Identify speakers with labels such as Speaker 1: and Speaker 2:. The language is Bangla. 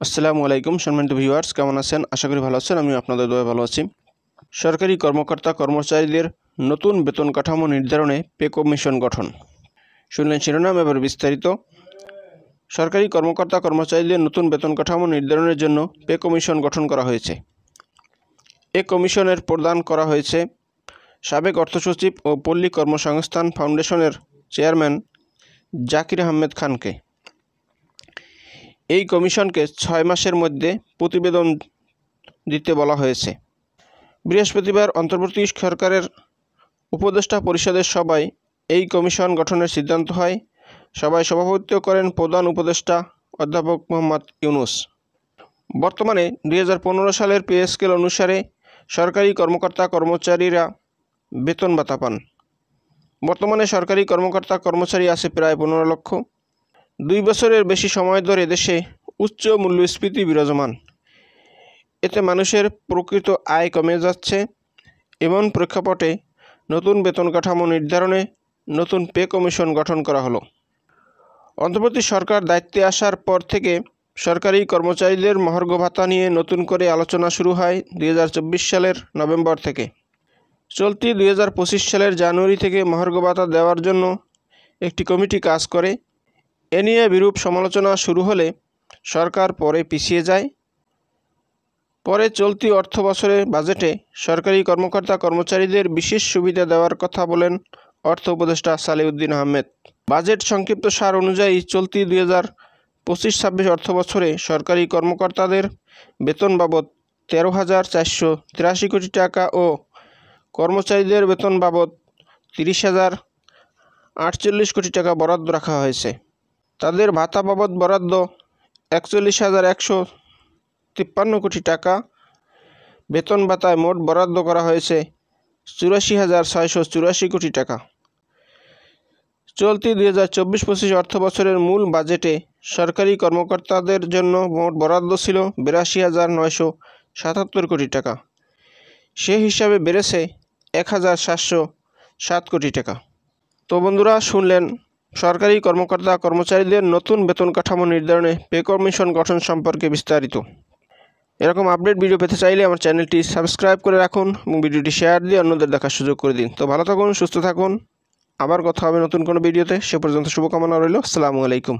Speaker 1: আসসালামু আলাইকুম সম্মানিত ভিউয়ার্স, কেমন আছেন? আশা করি ভালো আছেন। আমি আপনাদের দোয়ায় ভালো আছি। সরকারি কর্মকর্তা কর্মচারীদের নতুন বেতন কাঠামো নির্ধারণে পে কমিশন গঠন। শুনলেন শিরোনাম, এবার বিস্তারিত। সরকারি কর্মকর্তা কর্মচারীদের নতুন বেতন কাঠামো নির্ধারণের জন্য পে কমিশন গঠন করা হয়েছে। এ কমিশনের প্রদান করা হয়েছে সাবেক অর্থসচিব ও পল্লী কর্মসংস্থান ফাউন্ডেশনের চেয়ারম্যান জাকির আহমেদ খানকে। এই কমিশনকে 6 মাসের মধ্যে প্রতিবেদন দিতে বলা হয়েছে। বৃহস্পতিবার অন্তর্বর্তী সরকারের উপদেষ্টা পরিষদের সভায় এই কমিশন গঠনের সিদ্ধান্ত হয়। সভায় সভাপতিত্ব করেন প্রধান উপদেষ্টা অধ্যাপক মোহাম্মদ ইউনুস। বর্তমানে 2015 সালের পে স্কেল অনুসারে সরকারি কর্মকর্তা কর্মচারীরা বেতন ভাতা পান। বর্তমানে সরকারি কর্মকর্তা কর্মচারী আছে প্রায় 15 লক্ষ। 2 বছরের বেশি সময় ধরে দেশে উচ্চ মূল্যস্ফীতি বিরাজমান। এতে মানুষের প্রকৃত আয় কমে যাচ্ছে। এমন প্রেক্ষাপটে নতুন বেতন কাঠামো নির্ধারণে নতুন পে কমিশন গঠন করা হলো। অন্তর্বর্তী সরকার দায়িত্বে আসার পর থেকে সরকারি কর্মচারীদের মহার্ঘ ভাতা নিয়ে নতুন করে আলোচনা শুরু হয় 2024 সালের নভেম্বর থেকে। চলতি 2025 সালের জানুয়ারি থেকে মহার্ঘ ভাতা দেওয়ার জন্য একটি কমিটি কাজ করে। এ নিয়ে বিরূপ সমালোচনা শুরু হলে সরকার পরে পিছিয়ে যায়। পরে চলতি অর্থ বছরের বাজেটে সরকারি কর্মকর্তা কর্মচারীদের বিশেষ সুবিধা দেওয়ার কথা বলেন অর্থ উপদেষ্টা সালেউদ্দিন আহমেদ। বাজেট সংক্ষিপ্ত সার অনুযায়ী চলতি 2025-26 অর্থ বছরে সরকারি কর্মকর্তাদের বেতন বাবদ 13,483 কোটি টাকা ও কর্মচারীদের বেতন বাবদ 30,048 কোটি টাকা বরাদ্দ রাখা হয়েছে। তাদের ভাতা বাবদ বরাদ্দ 41,153 কোটি টাকা। বেতন ভাতায় মোট বরাদ্দ করা হয়েছে 84,684 কোটি টাকা। চলতি 2024-25 অর্থ বছরের মূল বাজেটে সরকারি কর্মকর্তাদের জন্য মোট বরাদ্দ ছিল 82,977 কোটি টাকা। সে হিসাবে বেড়েছে 1,707 কোটি টাকা। তো বন্ধুরা, শুনলেন সরকারি কর্মকর্তা কর্মচারীদের নতুন বেতন কাঠামো নির্ধারণে পে কমিশন গঠন সম্পর্কে বিস্তারিত। এরকম আপডেট ভিডিও পেতে চাইলে আমার চ্যানেলটি সাবস্ক্রাইব করে রাখুন এবং ভিডিওটি শেয়ার দিয়ে অন্যদের দেখার সুযোগ করে দিন। তো ভালো থাকুন, সুস্থ থাকুন। আবার কথা হবে নতুন কোনো ভিডিওতে। সে পর্যন্ত শুভকামনা রইল। আসসালামু আলাইকুম।